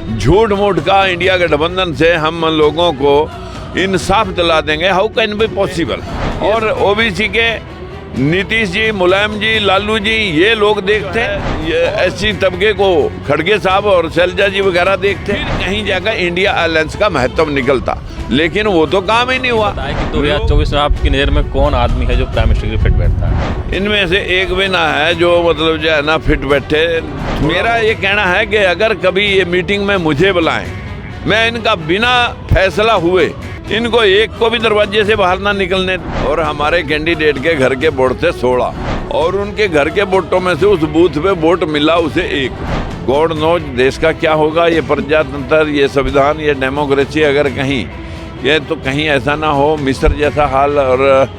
झूठ मूठ का इंडिया गठबंधन से हम लोगों को इंसाफ दिला देंगे, हाउ कैन बी पॉसिबल। और ओबीसी के नीतीश जी, मुलायम जी, लालू जी, ये लोग देखते हैं, ये एससी तबके को खड़गे साहब और शैलजा जी वगैरह देखते हैं। कहीं जाकर इंडिया अलायंस का महत्व निकलता, लेकिन वो तो काम ही नहीं हुआ। 2024 में आपकी नज़र में कौन आदमी है जो प्राइम मिनिस्टर के फिट बैठता है? इनमें से एक भी ना है जो मतलब जो है ना फिट बैठे। मेरा ये कहना है कि अगर कभी ये मीटिंग में मुझे बुलाएं, मैं इनका बिना फैसला हुए इनको एक को भी दरवाजे से बाहर ना निकलने। और हमारे कैंडिडेट के घर के वोट थे 16 और उनके घर के वोटों में से उस बूथ पे वोट मिला उसे 1। गॉड नोज देश का क्या होगा, ये प्रजातंत्र, ये संविधान, ये डेमोक्रेसी अगर कहीं ये तो कहीं ऐसा ना हो मिस्र जैसा हाल और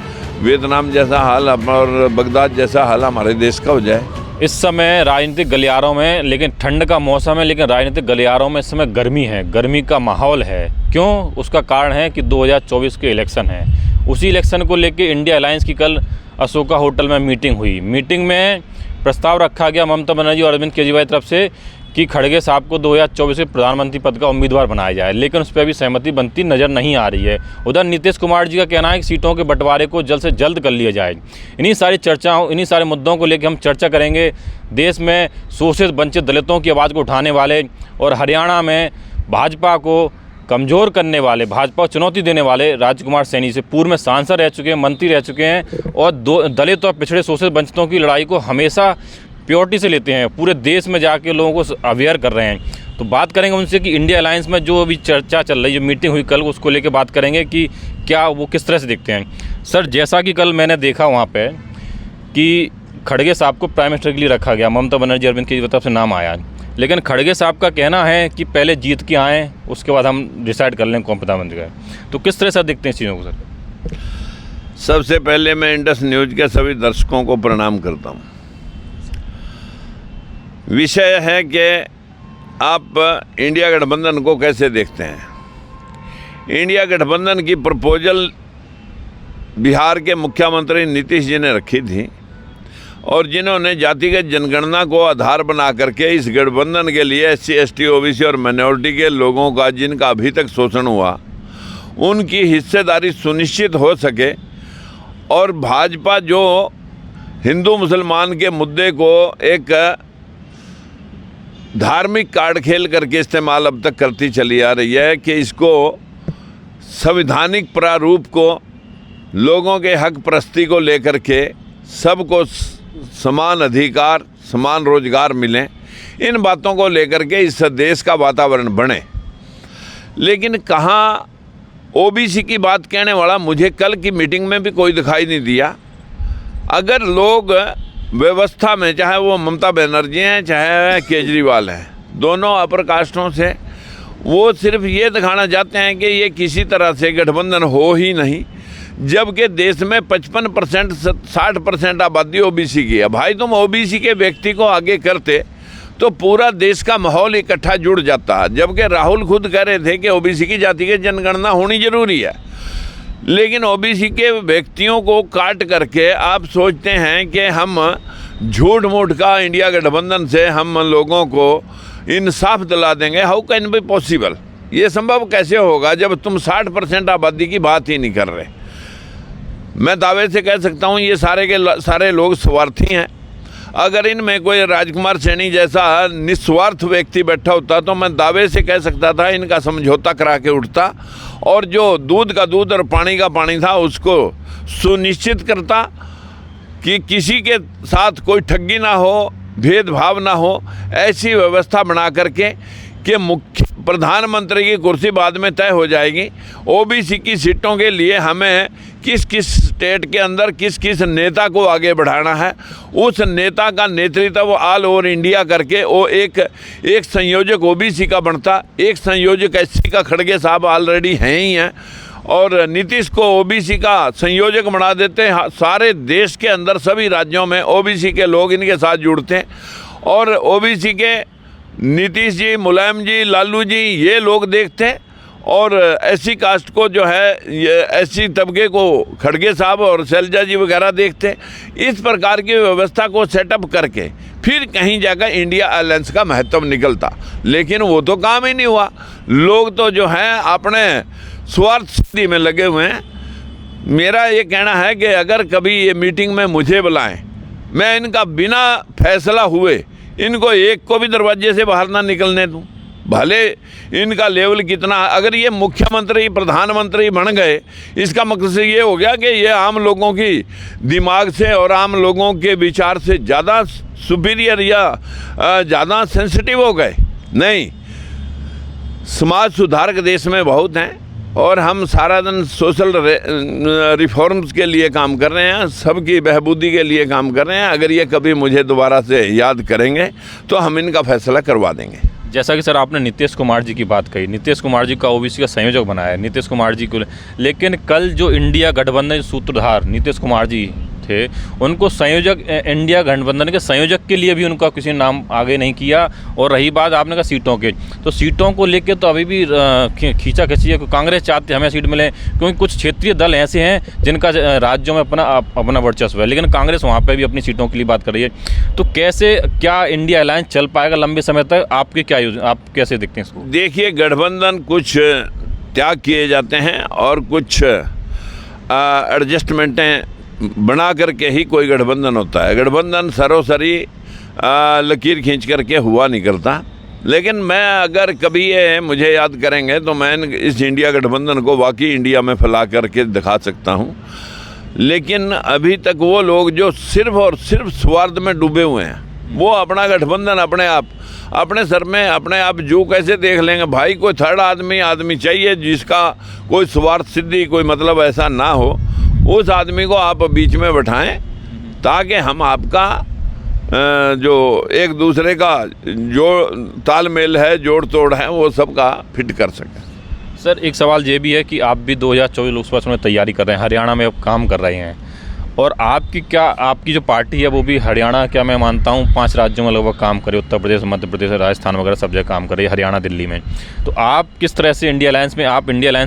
वियतनाम जैसा हाल और बगदाद जैसा हाल हमारे देश का हो जाए। इस समय राजनीतिक गलियारों में, लेकिन ठंड का मौसम है, लेकिन राजनीतिक गलियारों में इस समय गर्मी है, गर्मी का माहौल है। क्यों? उसका कारण है कि 2024 के इलेक्शन है। उसी इलेक्शन को लेकर इंडिया अलायंस की कल अशोका होटल में मीटिंग हुई। मीटिंग में प्रस्ताव रखा गया ममता बनर्जी और अरविंद केजरीवाल की तरफ से कि खड़गे साहब को 2024 में प्रधानमंत्री पद का उम्मीदवार बनाया जाए, लेकिन उस पर अभी सहमति बनती नज़र नहीं आ रही है। उधर नीतीश कुमार जी का कहना है कि सीटों के बंटवारे को जल्द से जल्द कर लिया जाए। इन्हीं सारी चर्चाओं, इन्हीं सारे मुद्दों को लेकर हम चर्चा करेंगे। देश में शोषित वंचित दलितों की आवाज़ को उठाने वाले और हरियाणा में भाजपा को कमज़ोर करने वाले, भाजपा को चुनौती देने वाले राजकुमार सैनी से पूर्व में सांसद रह चुके हैं, मंत्री रह चुके हैं और दलित और पिछड़े शोषित वंचितों की लड़ाई को हमेशा प्योरिटी से लेते हैं, पूरे देश में जाके लोगों को अवेयर कर रहे हैं। तो बात करेंगे उनसे कि इंडिया अलायंस में जो अभी चर्चा चल रही है, जो मीटिंग हुई कल, उसको लेकर बात करेंगे कि क्या वो किस तरह से देखते हैं। सर, जैसा कि कल मैंने देखा वहाँ पे कि खड़गे साहब को प्राइम मिनिस्टर के लिए रखा गया, ममता बनर्जी, अरविंद केजरीवाल तरफ से नाम आया, लेकिन खड़गे साहब का कहना है कि पहले जीत के आएँ, उसके बाद हम डिसाइड कर लें कौन प्रधानमंत्री का। तो किस तरह से देखते हैं इस चीज़ों को सर? सबसे पहले मैं इंडस न्यूज के सभी दर्शकों को प्रणाम करता हूँ। विषय है कि आप इंडिया गठबंधन को कैसे देखते हैं। इंडिया गठबंधन की प्रपोजल बिहार के मुख्यमंत्री नीतीश जी ने रखी थी और जिन्होंने जातिगत जनगणना को आधार बना करके इस गठबंधन के लिए SC, ST, OBC और माइनॉरिटी के लोगों का जिनका अभी तक शोषण हुआ उनकी हिस्सेदारी सुनिश्चित हो सके और भाजपा जो हिंदू मुसलमान के मुद्दे को एक धार्मिक कार्ड खेल करके इस्तेमाल अब तक करती चली आ रही है कि इसको संवैधानिक प्रारूप को, लोगों के हक परस्ती को लेकर के सबको समान अधिकार, समान रोजगार मिले, इन बातों को लेकर के इस देश का वातावरण बने। लेकिन कहाँ OBC की बात कहने वाला मुझे कल की मीटिंग में भी कोई दिखाई नहीं दिया। अगर लोग व्यवस्था में, चाहे वो ममता बनर्जी हैं चाहे केजरीवाल हैं, दोनों अपर कास्टों से, वो सिर्फ ये दिखाना चाहते हैं कि ये किसी तरह से गठबंधन हो ही नहीं, जबकि देश में 55% 60% आबादी OBC की है। भाई तुम OBC के व्यक्ति को आगे करते तो पूरा देश का माहौल इकट्ठा जुड़ जाता। जबकि राहुल खुद कह रहे थे कि OBC की जाति की जनगणना होनी जरूरी है, लेकिन OBC के व्यक्तियों को काट करके आप सोचते हैं कि हम झूठ मूठ का इंडिया गठबंधन से हम लोगों को इंसाफ दिला देंगे, हाउ कैन बी पॉसिबल। ये संभव कैसे होगा जब तुम 60% आबादी की बात ही नहीं कर रहे। मैं दावे से कह सकता हूँ ये सारे के सारे लोग स्वार्थी हैं। अगर इनमें कोई राजकुमार सैनी जैसा निस्वार्थ व्यक्ति बैठा होता तो मैं दावे से कह सकता था इनका समझौता करा के उठता और जो दूध का दूध और पानी का पानी था उसको सुनिश्चित करता कि किसी के साथ कोई ठगी ना हो, भेदभाव ना हो। ऐसी व्यवस्था बना करके कि मुख्य प्रधानमंत्री की कुर्सी बाद में तय हो जाएगी। OBC की सीटों के लिए हमें किस किस स्टेट के अंदर किस किस नेता को आगे बढ़ाना है, उस नेता का नेतृत्व ऑल ओवर इंडिया करके वो एक संयोजक OBC का बनता, एक संयोजक SC का खड़गे साहब ऑलरेडी हैं ही हैं और नीतीश को OBC का संयोजक बना देते हैं। सारे देश के अंदर सभी राज्यों में OBC के लोग इनके साथ जुड़ते हैं और OBC के नीतीश जी, मुलायम जी, लालू जी, ये लोग देखते हैं और SC कास्ट को जो है ये SC तबके को खड़गे साहब और शैलजा जी वगैरह देखते हैं। इस प्रकार की व्यवस्था को सेटअप करके फिर कहीं जाकर इंडिया अलायंस का महत्व निकलता, लेकिन वो तो काम ही नहीं हुआ। लोग तो जो हैं अपने स्वार्थ सिद्धि में लगे हुए हैं। मेरा ये कहना है कि अगर कभी ये मीटिंग में मुझे बुलाएं, मैं इनका बिना फैसला हुए इनको एक को भी दरवाजे से बाहर ना निकलने दूं। भले इनका लेवल कितना, अगर ये मुख्यमंत्री प्रधानमंत्री बन गए, इसका मकसद ये हो गया कि ये आम लोगों की दिमाग से और आम लोगों के विचार से ज़्यादा सुपीरियर या ज़्यादा सेंसिटिव हो गए। नहीं, समाज सुधारक देश में बहुत हैं और हम सारा दिन सोशल रिफॉर्म्स के लिए काम कर रहे हैं, सबकी बहबूदी के लिए काम कर रहे हैं। अगर ये कभी मुझे दोबारा से याद करेंगे तो हम इनका फैसला करवा देंगे। जैसा कि सर आपने नीतीश कुमार जी की बात कही, नीतीश कुमार जी का ओबीसी का संयोजक बनाया है नीतीश कुमार जी को, लेकिन कल जो इंडिया गठबंधन सूत्रधार नीतीश कुमार जी थे, उनको संयोजक, इंडिया गठबंधन के संयोजक के लिए भी उनका किसी नाम आगे नहीं किया। और रही बात आपने कहा सीटों के, तो सीटों को लेके तो अभी भी खींचा खींची है। कांग्रेस चाहती है हमें सीट मिले, क्योंकि कुछ क्षेत्रीय दल ऐसे हैं जिनका राज्यों में अपना वर्चस्व है, लेकिन कांग्रेस वहाँ पर भी अपनी सीटों के लिए बात कर रही है। तो कैसे, क्या इंडिया अलायंस चल पाएगा लंबे समय तक? आपके क्या आप कैसे देखते हैं इसको? देखिए, गठबंधन कुछ त्याग किए जाते हैं और कुछ एडजस्टमेंटें बना करके ही कोई गठबंधन होता है। गठबंधन सरोसरी लकीर खींच करके हुआ नहीं करता। लेकिन मैं, अगर कभी ये मुझे याद करेंगे तो मैं इस इंडिया गठबंधन को वाकई इंडिया में फैला करके दिखा सकता हूँ। लेकिन अभी तक वो लोग जो सिर्फ और सिर्फ स्वार्थ में डूबे हुए हैं, वो अपना गठबंधन अपने सर में अपने आप जो कैसे देख लेंगे। भाई, कोई थर्ड आदमी चाहिए जिसका कोई स्वार्थ सिद्धि, कोई मतलब ऐसा ना हो। उस आदमी को आप बीच में बैठाएं ताकि हम आपका जो एक दूसरे का जो तालमेल है, जोड़ तोड़ है, वो सबका फिट कर सकें। सर, एक सवाल ये भी है कि आप भी 2024 लोकसभा चुनाव में तैयारी कर रहे हैं, हरियाणा में अब काम कर रहे हैं, और आपकी जो पार्टी है वो भी हरियाणा, क्या मैं मानता हूँ 5 राज्यों में लगभग काम करे, उत्तर प्रदेश, मध्य प्रदेश, राजस्थान वगैरह सब जगह काम करे, हरियाणा, दिल्ली में। तो आप किस तरह से इंडिया अलायंस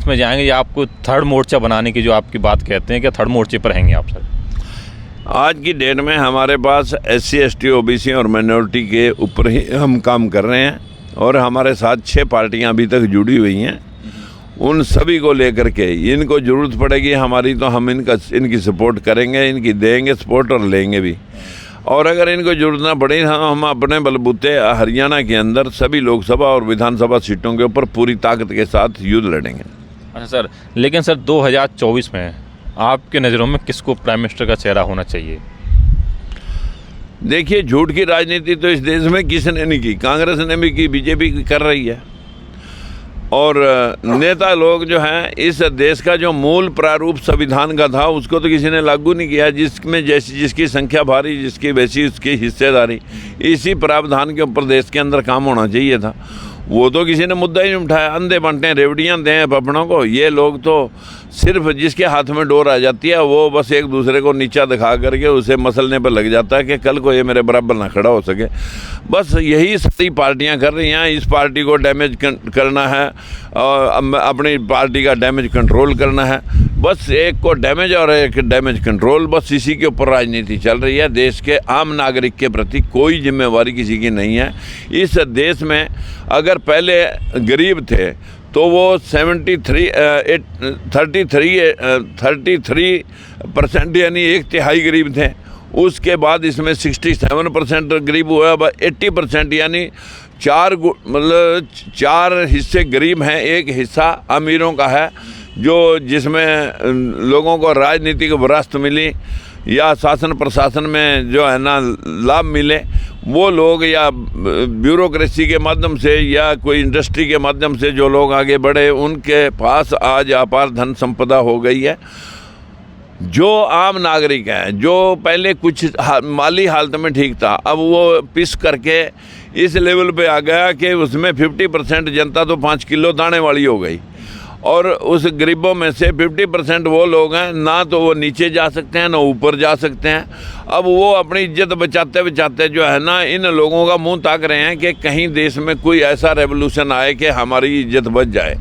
में जाएंगे, या आपको थर्ड मोर्चा बनाने की जो आपकी बात कहते हैं, क्या थर्ड मोर्चे पर रहेंगे आप? सर, आज की डेट में हमारे पास SC, ST, OBC और माइनॉरिटी के ऊपर ही हम काम कर रहे हैं, और हमारे साथ 6 पार्टियाँ अभी तक जुड़ी हुई हैं। उन सभी को लेकर के इनको ज़रूरत पड़ेगी हमारी, तो हम इनकी सपोर्ट करेंगे, इनकी देंगे सपोर्ट और लेंगे भी। और अगर इनको ज़रूरत ना पड़े, हम अपने बलबूते हरियाणा के अंदर सभी लोकसभा और विधानसभा सीटों के ऊपर पूरी ताकत के साथ युद्ध लड़ेंगे। अच्छा सर, लेकिन सर 2024 में आपके नज़रों में किसको प्राइम मिनिस्टर का चेहरा होना चाहिए? देखिए, झूठ की राजनीति तो इस देश में किसने नहीं की, कांग्रेस ने भी की, बीजेपी कर रही है। और नेता लोग जो हैं, इस देश का जो मूल प्रारूप संविधान का था उसको तो किसी ने लागू नहीं किया, जिसमें जिसकी संख्या भारी, जिसकी वैसी उसकी हिस्सेदारी। इसी प्रावधान के ऊपर देश के अंदर काम होना चाहिए था, वो तो किसी ने मुद्दा ही नहीं उठाया। अंधे बंटे रेवड़ियाँ दें पपड़ों को। ये लोग तो सिर्फ जिसके हाथ में डोर आ जाती है वो बस एक दूसरे को नीचा दिखा करके उसे मसलने पर लग जाता है कि कल को ये मेरे बराबर ना खड़ा हो सके। बस यही सारी पार्टियां कर रही हैं। इस पार्टी को डैमेज करना है और अपनी पार्टी का डैमेज कंट्रोल करना है। बस एक को डैमेज और एक डैमेज कंट्रोल, बस इसी के ऊपर राजनीति चल रही है। देश के आम नागरिक के प्रति कोई जिम्मेवारी किसी की नहीं है। इस देश में अगर पहले गरीब थे तो वो 33% यानी 1/3 गरीब थे। उसके बाद इसमें 67% गरीब हुआ। अब 80% यानी 4 हिस्से गरीब हैं, 1 हिस्सा अमीरों का है, जो जिसमें लोगों को राजनीतिक विरासत मिली या शासन प्रशासन में जो है ना लाभ मिले, वो लोग या ब्यूरोक्रेसी के माध्यम से या कोई इंडस्ट्री के माध्यम से जो लोग आगे बढ़े, उनके पास आज अपार धन संपदा हो गई है। जो आम नागरिक हैं, जो पहले कुछ माली हालत में ठीक था, अब वो पिस करके इस लेवल पे आ गया कि उसमें 50% जनता तो 5 किलो दाने वाली हो गई। और उस गरीबों में से 50% वो लोग हैं ना तो वो नीचे जा सकते हैं ना ऊपर जा सकते हैं। अब वो अपनी इज्जत बचाते बचाते जो है ना इन लोगों का मुंह ताक रहे हैं कि कहीं देश में कोई ऐसा रेवोल्यूशन आए कि हमारी इज्जत बच जाए।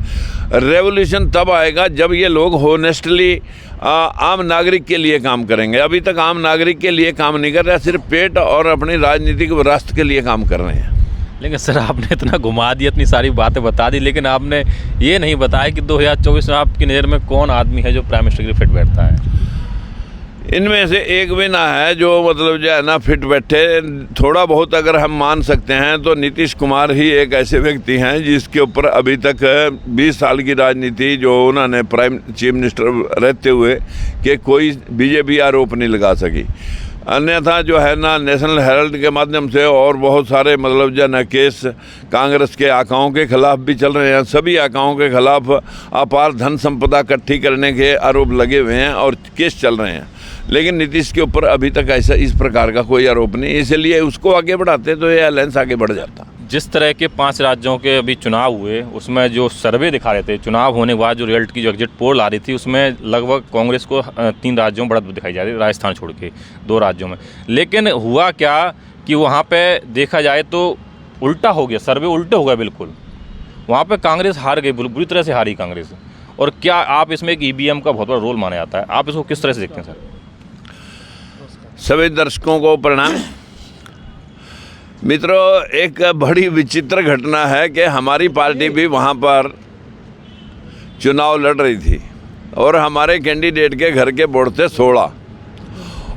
रेवोल्यूशन तब आएगा जब ये लोग होनेस्टली आम नागरिक के लिए काम करेंगे। अभी तक आम नागरिक के लिए काम नहीं कर रहे, सिर्फ पेट और अपनी राजनीतिक विरासत के लिए काम कर रहे हैं। लेकिन सर आपने इतना घुमा दिया, इतनी सारी बातें बता दी, लेकिन आपने ये नहीं बताया कि 2024 में आपकी नज़र में कौन आदमी है जो प्राइम मिनिस्टर के फिट बैठता है। इनमें से एक भी ना है जो मतलब जो है ना फिट बैठे। थोड़ा बहुत अगर हम मान सकते हैं तो नीतीश कुमार ही एक ऐसे व्यक्ति हैं जिसके ऊपर अभी तक 20 साल की राजनीति जो उन्होंने प्राइम चीफ मिनिस्टर रहते हुए कि कोई बीजेपी आरोप नहीं लगा सकी। अन्यथा जो है ना नेशनल हेराल्ड के माध्यम से और बहुत सारे मतलब जो है ना केस कांग्रेस के आकाओं के खिलाफ भी चल रहे हैं। सभी आकाओं के खिलाफ अपार धन संपदा इकट्ठी करने के आरोप लगे हुए हैं और केस चल रहे हैं। लेकिन नीतीश के ऊपर अभी तक ऐसा इस प्रकार का कोई आरोप नहीं, इसलिए उसको आगे बढ़ाते तो ये अलायंस आगे बढ़ जाता। जिस तरह के 5 राज्यों के अभी चुनाव हुए उसमें जो सर्वे दिखा रहे थे, चुनाव होने के बाद जो रिजल्ट की जो एग्जिट पोल आ रही थी उसमें लगभग कांग्रेस को 3 राज्यों में बढ़त दिखाई जा रही है, राजस्थान छोड़ के 2 राज्यों में। लेकिन हुआ क्या कि वहाँ पे देखा जाए तो उल्टा हो गया, सर्वे उल्टे हो गया बिल्कुल। वहाँ पे कांग्रेस हार गई, बुरी तरह से हारी कांग्रेस। और क्या आप इसमें एक EVM का बहुत बड़ा रोल माना जाता है, आप इसको किस तरह से देखते हैं सर? सभी दर्शकों को प्रणाम। मित्रों, एक बड़ी विचित्र घटना है कि हमारी पार्टी भी वहाँ पर चुनाव लड़ रही थी और हमारे कैंडिडेट के घर के वोट थे 16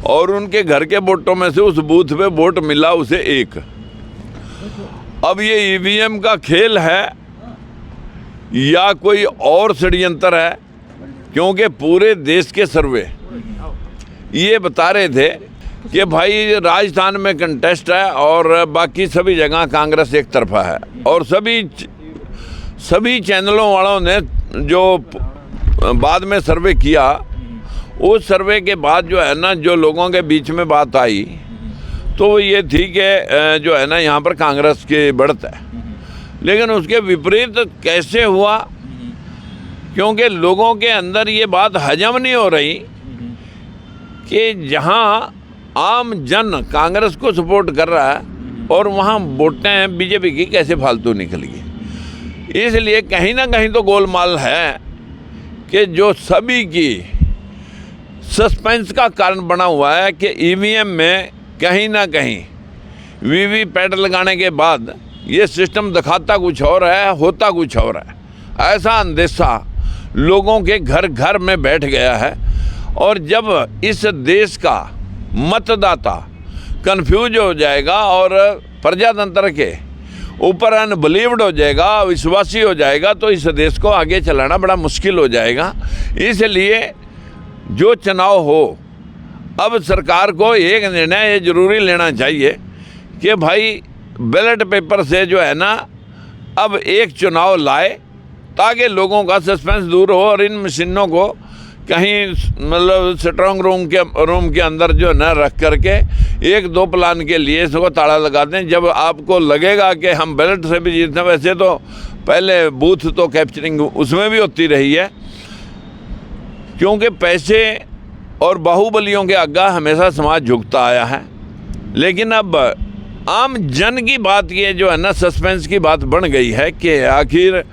और उनके घर के वोटों में से उस बूथ पे वोट मिला उसे 1। अब ये EVM का खेल है या कोई और षड्यंत्र है, क्योंकि पूरे देश के सर्वे ये बता रहे थे कि भाई राजस्थान में कंटेस्ट है और बाकी सभी जगह कांग्रेस एक तरफा है। और सभी चैनलों वालों ने जो बाद में सर्वे किया, उस सर्वे के बाद जो है ना जो लोगों के बीच में बात आई तो ये थी कि जो है ना यहाँ पर कांग्रेस की बढ़त है। लेकिन उसके विपरीत कैसे हुआ, क्योंकि लोगों के अंदर ये बात हजम नहीं हो रही कि जहाँ आम जन कांग्रेस को सपोर्ट कर रहा है और वहाँ वोटें बीजेपी की कैसे फालतू निकल गई। इसलिए कहीं ना कहीं तो गोलमाल है कि जो सभी की सस्पेंस का कारण बना हुआ है कि EVM में कहीं ना कहीं VVPAT लगाने के बाद ये सिस्टम दिखाता कुछ और है, होता कुछ और है। ऐसा अंदेशा लोगों के घर घर में बैठ गया है। और जब इस देश का मतदाता कंफ्यूज हो जाएगा और प्रजातंत्र के ऊपर अनबिलीव्ड हो जाएगा, विश्वासी हो जाएगा, तो इस देश को आगे चलाना बड़ा मुश्किल हो जाएगा। इसलिए जो चुनाव हो, अब सरकार को एक निर्णय ये जरूरी लेना चाहिए कि भाई बैलेट पेपर से जो है ना अब एक चुनाव लाए ताकि लोगों का सस्पेंस दूर हो और इन मशीनों को कहीं मतलब स्ट्रॉन्ग रूम के अंदर जो है ना रख करके 1-2 प्लान के लिए इसको ताला लगा दें। जब आपको लगेगा कि हम बैलेट से भी जीतते हैं, वैसे तो पहले बूथ तो कैप्चरिंग उसमें भी होती रही है, क्योंकि पैसे और बाहुबलियों के आगे हमेशा समाज झुकता आया है। लेकिन अब आम जन की बात ये जो है ना सस्पेंस की बात बन गई है कि आखिर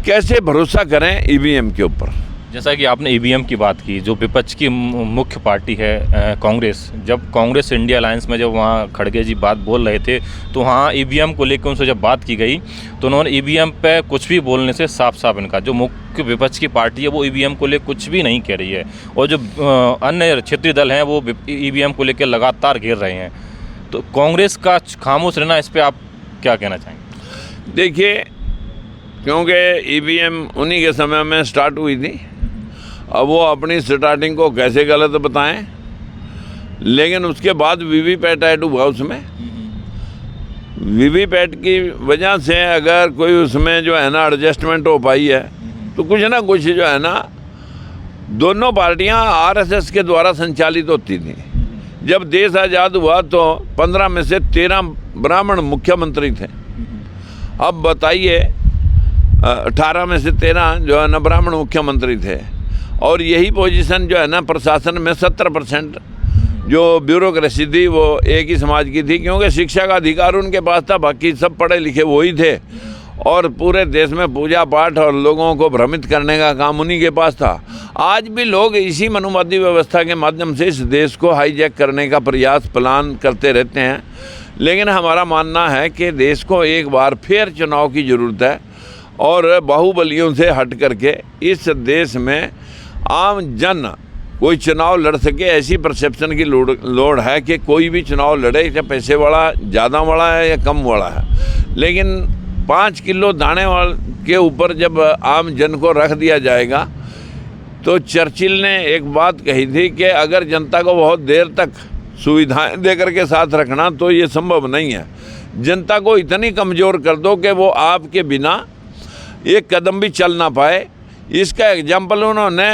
कैसे भरोसा करें EVM के ऊपर। जैसा कि आपने EVM की बात की, जो विपक्ष की मुख्य पार्टी है कांग्रेस, जब कांग्रेस इंडिया अलायंस में जब वहाँ खड़गे जी बात बोल रहे थे तो वहाँ EVM को लेकर उनसे जब बात की गई तो उन्होंने EVM पे कुछ भी बोलने से साफ साफ इनका जो मुख्य विपक्ष की पार्टी है वो EVM को लेकर कुछ भी नहीं कह रही है। और जो अन्य क्षेत्रीय दल हैं वो EVM को लेकर लगातार घेर रहे हैं। तो कांग्रेस का खामोश रहना, इस पर आप क्या कहना चाहेंगे? देखिए, क्योंकि EVM उन्हीं के समय में स्टार्ट हुई थी, अब वो अपनी स्टार्टिंग को कैसे गलत बताएं, लेकिन उसके बाद VVPAT ऐड हुआ। उसमें VVPAT की वजह से अगर कोई उसमें जो है ना एडजस्टमेंट हो पाई है तो कुछ ना कुछ जो है ना दोनों पार्टियां RSS के द्वारा संचालित होती थी। जब देश आज़ाद हुआ तो 15 में से 13 ब्राह्मण मुख्यमंत्री थे। अब बताइए 18 में से 13 जो है ना ब्राह्मण मुख्यमंत्री थे। और यही पोजीशन जो है ना प्रशासन में 70% जो ब्यूरोक्रेसी थी वो एक ही समाज की थी, क्योंकि शिक्षा का अधिकार उनके पास था, बाकी सब पढ़े लिखे वही थे। और पूरे देश में पूजा पाठ और लोगों को भ्रमित करने का काम उन्हीं के पास था। आज भी लोग इसी मनुवादी व्यवस्था के माध्यम से इस देश को हाईजैक करने का प्रयास प्लान करते रहते हैं। लेकिन हमारा मानना है कि देश को एक बार फिर चुनाव की ज़रूरत है और बाहुबलियों से हट करके इस देश में आम जन कोई चुनाव लड़ सके, ऐसी परसेप्शन की लोड़ है कि कोई भी चुनाव लड़े, चाहे पैसे वाला ज़्यादा वाला है या कम वाला है। लेकिन 5 किलो दाने के ऊपर जब आम जन को रख दिया जाएगा, तो चर्चिल ने एक बात कही थी कि अगर जनता को बहुत देर तक सुविधाएं देकर के साथ रखना तो ये संभव नहीं है। जनता को इतनी कमज़ोर कर दो कि वो आपके बिना एक कदम भी चल ना पाए। इसका एग्जाम्पल उन्होंने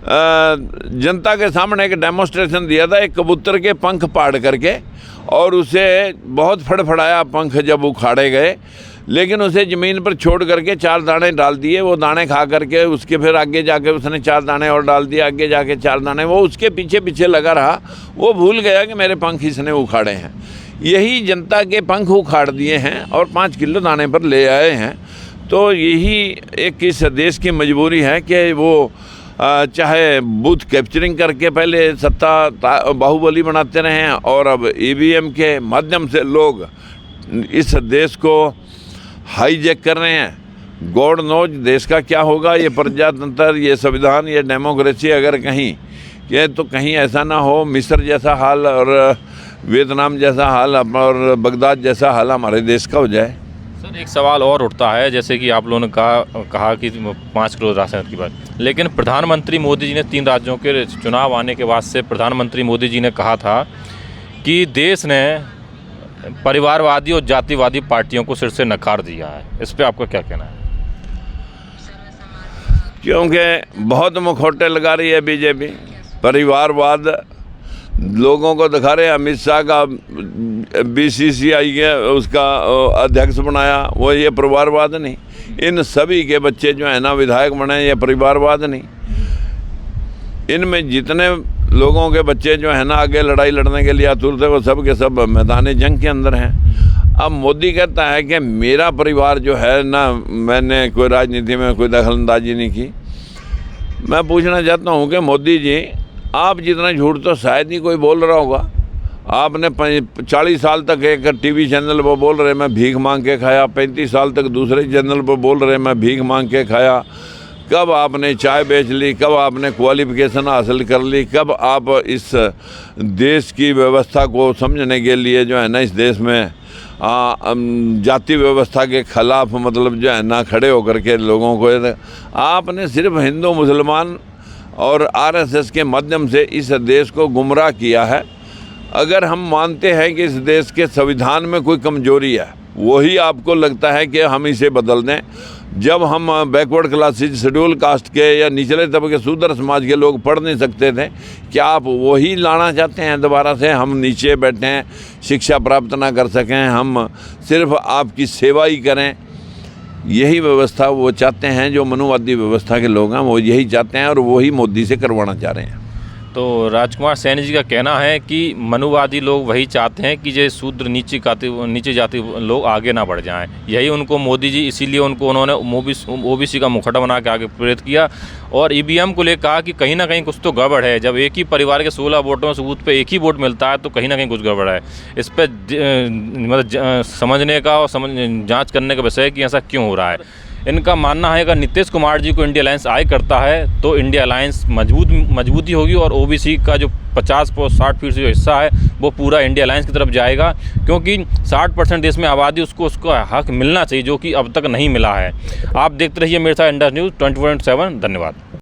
जनता के सामने एक डेमोस्ट्रेशन दिया था, एक कबूतर के पंख पाड़ करके, और उसे बहुत फड़फड़ाया पंख जब उखाड़े गए, लेकिन उसे ज़मीन पर छोड़ करके 4 दाने डाल दिए। वो दाने खा करके उसके फिर आगे जाके उसने 4 दाने और डाल दिए, आगे जाके 4 दाने, वो उसके पीछे पीछे लगा रहा। वो भूल गया कि मेरे पंख इसने उखाड़े हैं। यही जनता के पंख उखाड़ दिए हैं और 5 किलो दाने पर ले आए हैं। तो यही एक इस देश की मजबूरी है कि वो चाहे बूथ कैप्चरिंग करके पहले सत्ता बाहुबली बनाते रहे हैं, और अब EVM के माध्यम से लोग इस देश को हाईजैक कर रहे हैं। गॉड नोज देश का क्या होगा। ये प्रजातंत्र, ये संविधान, ये डेमोक्रेसी अगर कहीं ये तो कहीं ऐसा ना हो मिस्र जैसा हाल और वियतनाम जैसा हाल और बगदाद जैसा हाल हमारे देश का हो जाए। सर, एक सवाल और उठता है, जैसे कि आप लोगों ने कहा कि 5 किलो राशन की बात, लेकिन प्रधानमंत्री मोदी जी ने 3 राज्यों के चुनाव आने के बाद से प्रधानमंत्री मोदी जी ने कहा था कि देश ने परिवारवादी और जातिवादी पार्टियों को सिर से नकार दिया है। इस पे आपका क्या कहना है? क्योंकि बहुत मुखौटे लगा रही है बीजेपी। परिवारवाद लोगों को दिखा रहे। अमित शाह का BCCI के उसका अध्यक्ष बनाया, वो ये परिवारवाद नहीं। इन सभी के बच्चे जो है ना विधायक बने, ये परिवारवाद नहीं। इनमें जितने लोगों के बच्चे जो है ना आगे लड़ाई लड़ने के लिए आतुर थे, वो सब के सब मैदान जंग के अंदर हैं। अब मोदी कहता है कि मेरा परिवार जो है ना, मैंने कोई राजनीति में कोई दखलंदाजी नहीं की। मैं पूछना चाहता हूँ कि मोदी जी, आप जितना झूठ तो शायद ही कोई बोल रहा होगा। आपने 40 साल तक एक TV चैनल पर बोल रहे मैं भीख मांग के खाया, 35 साल तक दूसरे चैनल पर बोल रहे मैं भीख मांग के खाया। कब आपने चाय बेच ली, कब आपने क्वालिफिकेशन हासिल कर ली, कब आप इस देश की व्यवस्था को समझने के लिए जो है ना इस देश में जाति व्यवस्था के खिलाफ मतलब जो है ना खड़े होकर के लोगों को, आपने सिर्फ हिंदू मुसलमान और RSS के माध्यम से इस देश को गुमराह किया है। अगर हम मानते हैं कि इस देश के संविधान में कोई कमजोरी है, वही आपको लगता है कि हम इसे बदल दें। जब हम बैकवर्ड क्लासेज, शेड्यूल कास्ट के या निचले तबके शूद्र समाज के लोग पढ़ नहीं सकते थे, क्या आप वही लाना चाहते हैं दोबारा से? हम नीचे बैठें, शिक्षा प्राप्त ना कर सकें, हम सिर्फ आपकी सेवा ही करें। यही व्यवस्था वो चाहते हैं, जो मनुवादी व्यवस्था के लोग हैं वो यही चाहते हैं और वही मोदी से करवाना चाह रहे हैं। तो राजकुमार सैनी जी का कहना है कि मनुवादी लोग वही चाहते हैं कि जो शूद्र नीचे जाति लोग आगे ना बढ़ जाएं। यही उनको मोदी जी, इसीलिए उन्होंने OBC का मुखौटा बना के आगे प्रेरित किया। और EVM को लेकर कहा कि कहीं ना कहीं कुछ तो गड़बड़ है। जब एक ही परिवार के 16 वोटों से बूथ पे एक ही वोट मिलता है तो कहीं ना कहीं कुछ गड़बड़ है। इस पर मतलब समझने का और जाँच करने का विषय है कि ऐसा क्यों हो रहा है। इनका मानना है अगर नीतीश कुमार जी को इंडिया अलायंस आए करता है तो इंडिया अलायंस मजबूती होगी और OBC का जो 50-60% जो हिस्सा है वो पूरा इंडिया अलायंस की तरफ जाएगा, क्योंकि 60% देश में आबादी उसको हक मिलना चाहिए, जो कि अब तक नहीं मिला है। आप देखते रहिए मेरे साथ इंडिया न्यूज़ 24/7। धन्यवाद।